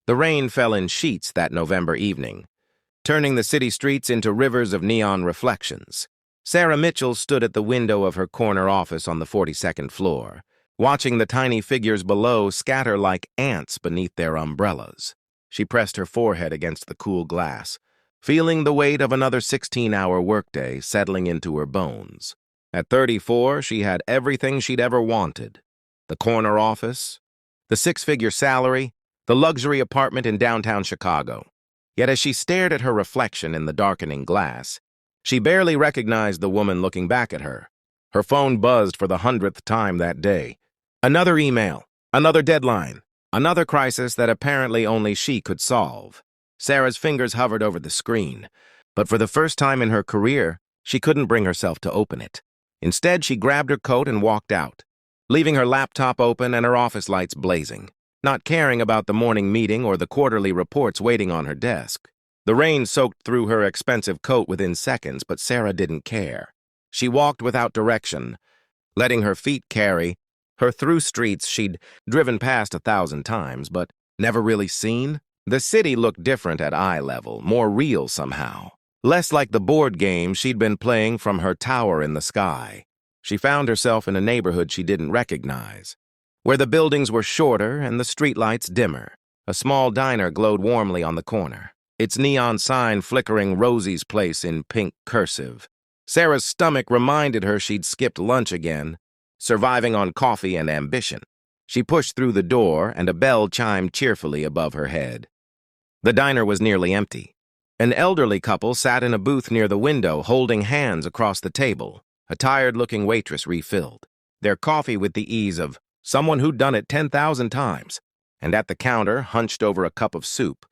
The rain fell in sheets that November evening, turning the city streets into rivers of neon reflections. Sarah Mitchell stood at the window of her corner office on the 42nd floor, watching the tiny figures below scatter like ants beneath their umbrellas. She pressed her forehead against the cool glass, feeling the weight of another 16-hour workday settling into her bones. At 34, she had everything she'd ever wanted: the corner office, the six-figure salary, the luxury apartment in downtown Chicago. Yet as she stared at her reflection in the darkening glass, she barely recognized the woman looking back at her. Her phone buzzed for the 100th time that day. Another email, another deadline, another crisis that apparently only she could solve. Sarah's fingers hovered over the screen, but for the first time in her career, she couldn't bring herself to open it. Instead, she grabbed her coat and walked out, leaving her laptop open and her office lights blazing, not caring about the morning meeting or the quarterly reports waiting on her desk. The rain soaked through her expensive coat within seconds, but Sarah didn't care. She walked without direction, letting her feet carry her through streets she'd driven past 1,000 times, but never really seen. The city looked different at eye level, more real somehow, less like the board game she'd been playing from her tower in the sky. She found herself in a neighborhood she didn't recognize, where the buildings were shorter and the streetlights dimmer. A small diner glowed warmly on the corner, its neon sign flickering Rosie's Place in pink cursive. Sarah's stomach reminded her she'd skipped lunch again, surviving on coffee and ambition. She pushed through the door, and a bell chimed cheerfully above her head. The diner was nearly empty. An elderly couple sat in a booth near the window, holding hands across the table. A tired-looking waitress refilled their coffee with the ease of someone who'd done it 10,000 times. And at the counter, hunched over a cup of soup,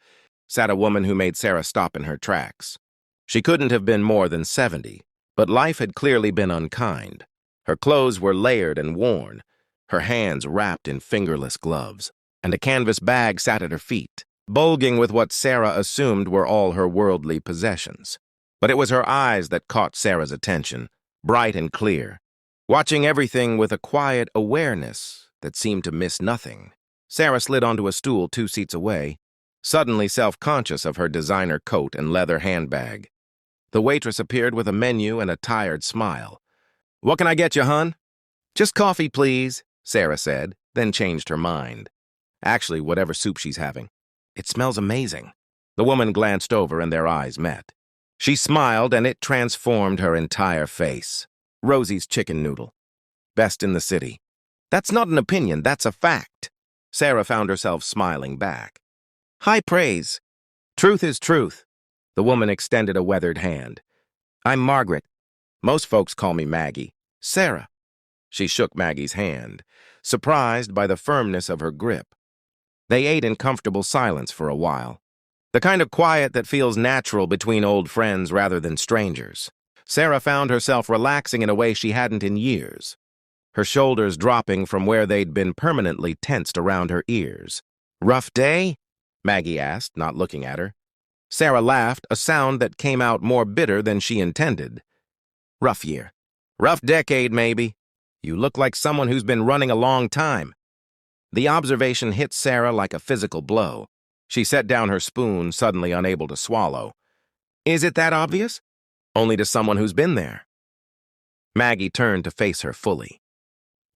sat a woman who made Sarah stop in her tracks. She couldn't have been more than 70, but life had clearly been unkind. Her clothes were layered and worn, her hands wrapped in fingerless gloves, and a canvas bag sat at her feet, bulging with what Sarah assumed were all her worldly possessions. But it was her eyes that caught Sarah's attention, bright and clear, watching everything with a quiet awareness that seemed to miss nothing. Sarah slid onto a stool 2 seats away, suddenly self-conscious of her designer coat and leather handbag. The waitress appeared with a menu and a tired smile. "What can I get you, hon?" "Just coffee, please," Sarah said, then changed her mind. "Actually, whatever soup she's having. It smells amazing." The woman glanced over and their eyes met. She smiled and it transformed her entire face. "Rosie's chicken noodle. Best in the city." "That's not an opinion, that's a fact." Sarah found herself smiling back. "High praise. Truth is truth." The woman extended a weathered hand. "I'm Margaret. Most folks call me Maggie." "Sarah." She shook Maggie's hand, surprised by the firmness of her grip. They ate in comfortable silence for a while, the kind of quiet that feels natural between old friends rather than strangers. Sarah found herself relaxing in a way she hadn't in years, her shoulders dropping from where they'd been permanently tensed around her ears. "Rough day?" Maggie asked, not looking at her. Sarah laughed, a sound that came out more bitter than she intended. "Rough year. Rough decade, maybe. You look like someone who's been running a long time." The observation hit Sarah like a physical blow. She set down her spoon, suddenly unable to swallow. "Is it that obvious?" "Only to someone who's been there." Maggie turned to face her fully.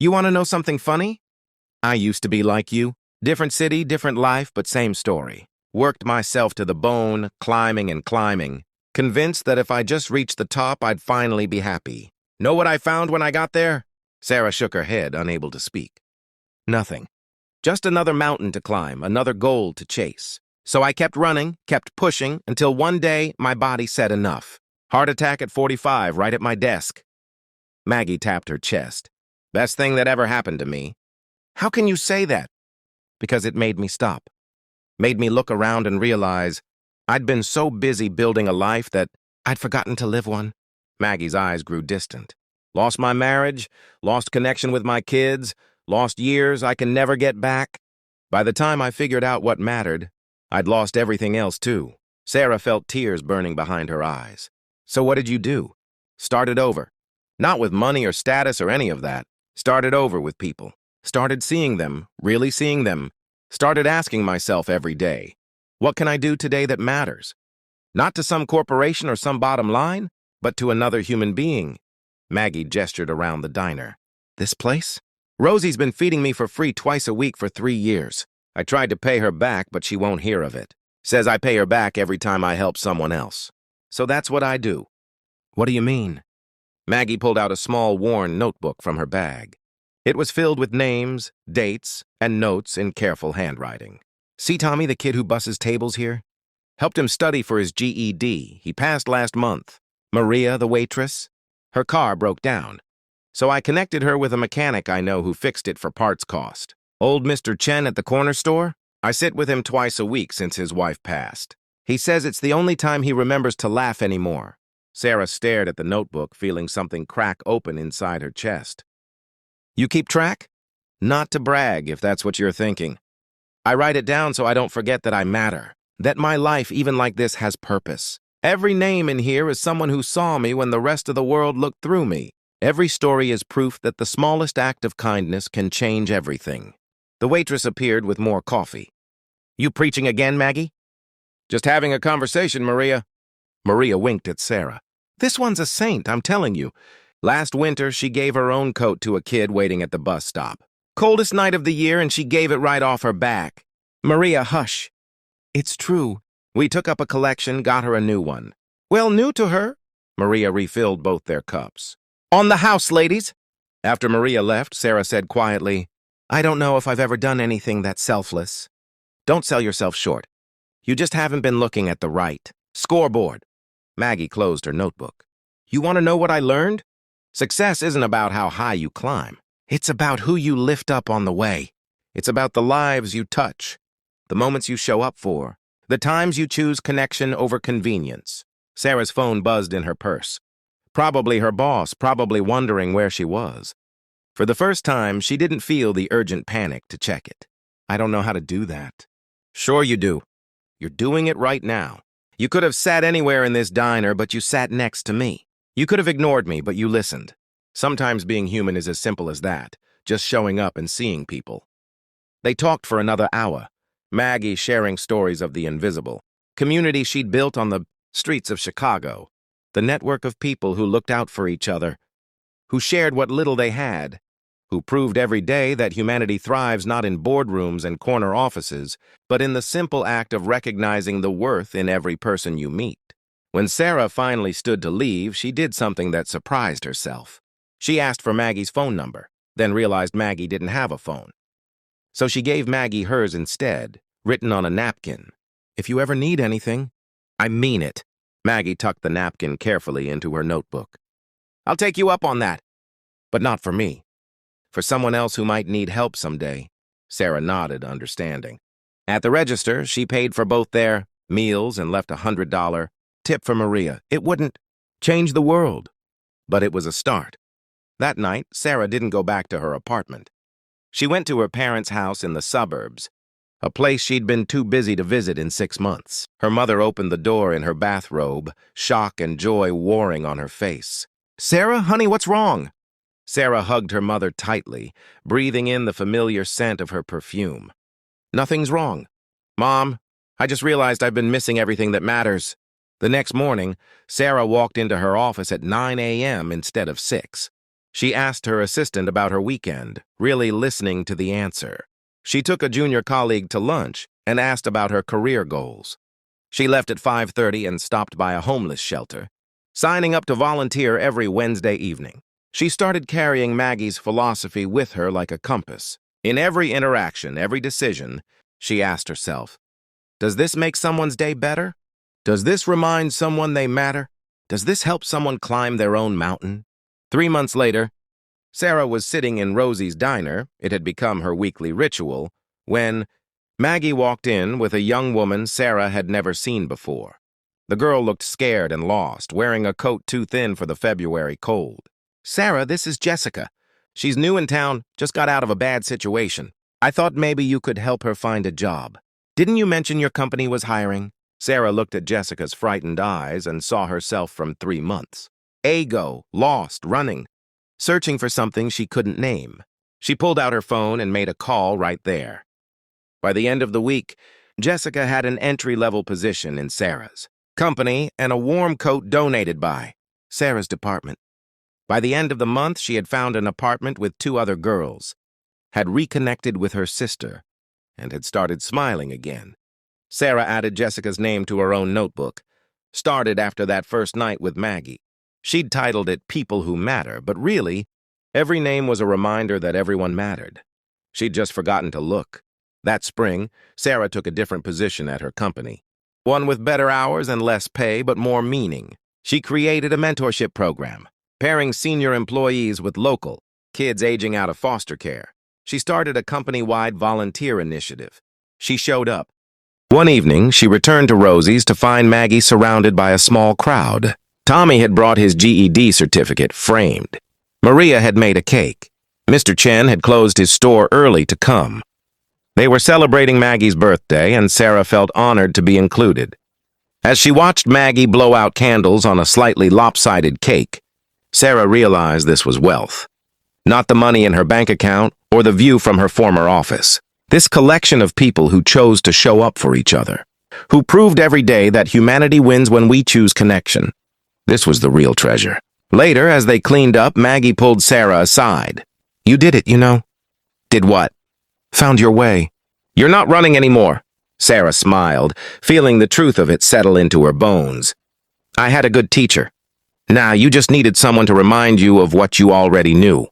"You want to know something funny? I used to be like you. Different city, different life, but same story. Worked myself to the bone, climbing and climbing, convinced that if I just reached the top, I'd finally be happy. Know what I found when I got there?" Sarah shook her head, unable to speak. "Nothing. Just another mountain to climb, another goal to chase. So I kept running, kept pushing, until one day my body said enough. Heart attack at 45, right at my desk." Maggie tapped her chest. "Best thing that ever happened to me." "How can you say that?" "Because it made me stop. Made me look around and realize I'd been so busy building a life that I'd forgotten to live one." Maggie's eyes grew distant. "Lost my marriage, lost connection with my kids, lost years I can never get back. By the time I figured out what mattered, I'd lost everything else too." Sarah felt tears burning behind her eyes. "So what did you do?" "Started over. Not with money or status or any of that. Started over with people. Started seeing them, really seeing them, Started asking myself every day, what can I do today that matters? Not to some corporation or some bottom line, but to another human being. Maggie gestured around the diner. This place? Rosie's been feeding me for free twice a week for 3 years. I tried to pay her back, but she won't hear of it. Says I pay her back every time I help someone else. So that's what I do. What do you mean? Maggie pulled out a small, worn notebook from her bag. It was filled with names, dates, and notes in careful handwriting. See Tommy, the kid who busses tables here? Helped him study for his GED. He passed last month. Maria, the waitress? Her car broke down. So I connected her with a mechanic I know who fixed it for parts cost. Old Mr. Chen at the corner store? I sit with him twice a week since his wife passed. He says it's the only time he remembers to laugh anymore. Sarah stared at the notebook, feeling something crack open inside her chest. You keep track? Not to brag, if that's what you're thinking. I write it down so I don't forget that I matter, that my life, even like this, has purpose. Every name in here is someone who saw me when the rest of the world looked through me. Every story is proof that the smallest act of kindness can change everything. The waitress appeared with more coffee. You preaching again, Maggie? Just having a conversation, Maria. Maria winked at Sarah. This one's a saint, I'm telling you. Last winter, she gave her own coat to a kid waiting at the bus stop. Coldest night of the year, and she gave it right off her back. Maria, hush. It's true. We took up a collection, got her a new one. Well, new to her. Maria refilled both their cups. On the house, ladies. After Maria left, Sarah said quietly, I don't know if I've ever done anything that's selfless. Don't sell yourself short. You just haven't been looking at the right scoreboard. Maggie closed her notebook. You want to know what I learned? Success isn't about how high you climb. It's about who you lift up on the way. It's about the lives you touch, the moments you show up for, the times you choose connection over convenience. Sarah's phone buzzed in her purse. Probably her boss, probably wondering where she was. For the first time, she didn't feel the urgent panic to check it. I don't know how to do that. Sure you do. You're doing it right now. You could have sat anywhere in this diner, but you sat next to me. You could have ignored me, but you listened. Sometimes being human is as simple as that, just showing up and seeing people. They talked for another hour, Maggie sharing stories of the invisible, community she'd built on the streets of Chicago, the network of people who looked out for each other, who shared what little they had, who proved every day that humanity thrives not in boardrooms and corner offices, but in the simple act of recognizing the worth in every person you meet. When Sarah finally stood to leave, she did something that surprised herself. She asked for Maggie's phone number, then realized Maggie didn't have a phone. So she gave Maggie hers instead, written on a napkin. If you ever need anything, I mean it. Maggie tucked the napkin carefully into her notebook. I'll take you up on that, but not for me. For someone else who might need help someday. Sarah nodded, understanding. At the register, she paid for both their meals and left a $100 tip for Maria. It wouldn't change the world, but it was a start. That night, Sarah didn't go back to her apartment. She went to her parents' house in the suburbs, a place she'd been too busy to visit in 6 months. Her mother opened the door in her bathrobe, shock and joy warring on her face. Sarah, honey, what's wrong? Sarah hugged her mother tightly, breathing in the familiar scent of her perfume. Nothing's wrong. Mom, I just realized I've been missing everything that matters. The next morning, Sarah walked into her office at 9 a.m. instead of 6. She asked her assistant about her weekend, really listening to the answer. She took a junior colleague to lunch and asked about her career goals. She left at 5:30 and stopped by a homeless shelter, signing up to volunteer every Wednesday evening. She started carrying Maggie's philosophy with her like a compass. In every interaction, every decision, she asked herself, does this make someone's day better? Does this remind someone they matter? Does this help someone climb their own mountain? 3 months later, Sarah was sitting in Rosie's diner, it had become her weekly ritual, when Maggie walked in with a young woman Sarah had never seen before. The girl looked scared and lost, wearing a coat too thin for the February cold. Sarah, this is Jessica. She's new in town, just got out of a bad situation. I thought maybe you could help her find a job. Didn't you mention your company was hiring? Sarah looked at Jessica's frightened eyes and saw herself from 3 months. Ego, lost, running, searching for something she couldn't name. She pulled out her phone and made a call right there. By the end of the week, Jessica had an entry-level position in Sarah's company and a warm coat donated by Sarah's department. By the end of the month, she had found an apartment with 2 other girls, had reconnected with her sister, and had started smiling again. Sarah added Jessica's name to her own notebook, started after that first night with Maggie. She'd titled it People Who Matter, but really, every name was a reminder that everyone mattered. She'd just forgotten to look. That spring, Sarah took a different position at her company, one with better hours and less pay, but more meaning. She created a mentorship program, pairing senior employees with local kids aging out of foster care. She started a company-wide volunteer initiative. She showed up. One evening, she returned to Rosie's to find Maggie surrounded by a small crowd. Tommy had brought his GED certificate framed. Maria had made a cake. Mr. Chen had closed his store early to come. They were celebrating Maggie's birthday, and Sarah felt honored to be included. As she watched Maggie blow out candles on a slightly lopsided cake, Sarah realized this was wealth. Not the money in her bank account or the view from her former office. This collection of people who chose to show up for each other, who proved every day that humanity wins when we choose connection. This was the real treasure. Later, as they cleaned up, Maggie pulled Sarah aside. "You did it, you know." "Did what?" "Found your way." "You're not running anymore." Sarah smiled, feeling the truth of it settle into her bones. "I had a good teacher. Nah, you just needed someone to remind you of what you already knew.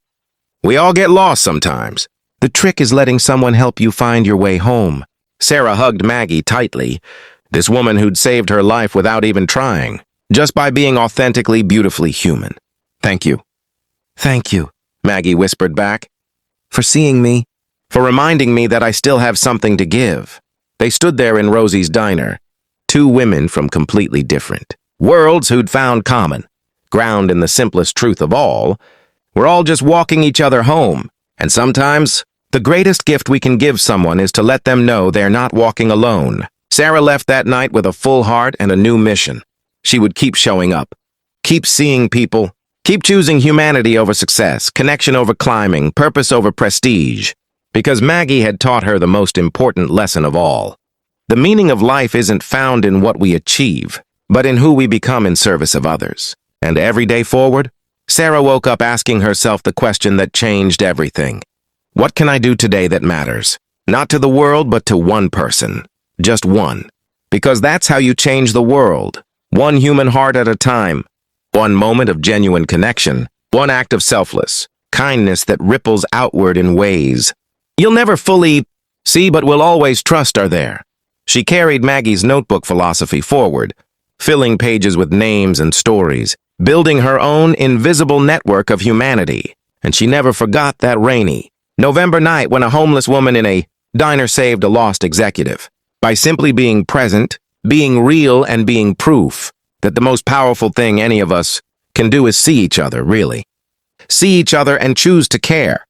We all get lost sometimes. The trick is letting someone help you find your way home." Sarah hugged Maggie tightly, this woman who'd saved her life without even trying, just by being authentically, beautifully human. "Thank you." "Thank you," Maggie whispered back, "for seeing me, for reminding me that I still have something to give." They stood there in Rosie's diner, 2 women from completely different worlds who'd found common ground in the simplest truth of all. We're all just walking each other home, and sometimes the greatest gift we can give someone is to let them know they're not walking alone. Sarah left that night with a full heart and a new mission. She would keep showing up, keep seeing people, keep choosing humanity over success, connection over climbing, purpose over prestige. Because Maggie had taught her the most important lesson of all. The meaning of life isn't found in what we achieve, but in who we become in service of others. And every day forward, Sarah woke up asking herself the question that changed everything. What can I do today that matters? Not to the world, but to one person. Just one. Because that's how you change the world. One human heart at a time. One moment of genuine connection. One act of selfless kindness that ripples outward in ways you'll never fully see but will always trust are there. She carried Maggie's notebook philosophy forward, filling pages with names and stories, building her own invisible network of humanity. And she never forgot that rainy November night when a homeless woman in a diner saved a lost executive. By simply being present, being real, and being proof that the most powerful thing any of us can do is see each other, really. See each other and choose to care.